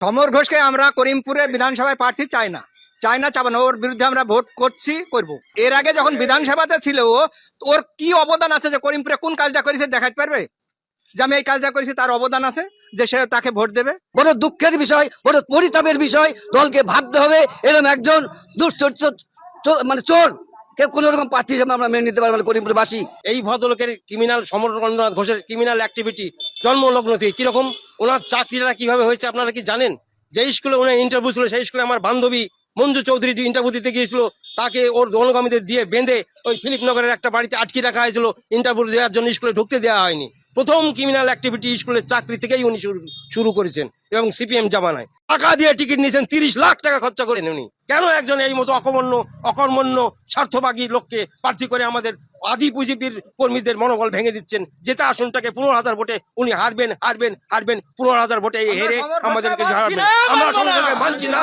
সমর ঘোষকে আমরা করিমপুরে বিধানসভায় প্রার্থী চাই না, চাবো না। ওর বিরুদ্ধে আমরা ভোট করব। এর আগে যখন বিধানসভাতে ছিল ওর কি অবদান আছে যে করিমপুরে কোন কাজটা করেছে দেখাতে পারবে যে আমি এই কাজটা করেছি, তার অবদান আছে যে সে তাকে ভোট দেবে? বড় দুঃখের বিষয়, বড় পরিতাপের বিষয়। দলকে ভাবতে হবে এরকম একজন দুশ্চরিত্র মানে চোর কে কোন রকম প্রার্থী হিসেবে আমরা মেনে নিতে পারবো না করিমপুরবাসী। এই ভদ্রলোকের ক্রিমিনাল সমরেন্দ্রনাথ ঘোষের ক্রিমিনাল অ্যাক্টিভিটি জন্মলগ্ন থেকে কিরকম, ওনার চাকরিটা কিভাবে হয়েছে আপনারা কি জানেন? যে স্কুলে ওনার ইন্টারভিউ ছিল সেই স্কুলে আমার বান্ধবী মঞ্জু চৌধুরী ইন্টারভিউ দিতে গিয়েছিল, তাকে ওর অনুগামীদের দিয়ে বেঁধে ওই ফিলিপনগরের একটা বাড়িতে আটকে রাখা হয়েছিল, ইন্টারভিউ দেওয়ার জন্য স্কুলে ঢুকতে দেওয়া হয়নি। প্রথম ক্রিমিনাল অ্যাক্টিভিটি স্কুলের চাকরি থেকেই উনি শুরু করেছেন এবং সিপিএম জামানায় টাকা দিয়ে টিকিট নিয়েছেন, 30 লাখ টাকা খরচা করেন উনি। কেন একজন এই মতো অকর্মণ্য স্বার্থবাগী লোককে প্রার্থী করে আমাদের আদি পুঁজিবির কর্মীদের মনোবল ভেঙে দিচ্ছেন? যেটা আসনটাকে 15,000 ভোটে উনি হারবেন 15,000 ভোটে হেরে আমাদেরকে হারাবেন। আমরা মানছি না।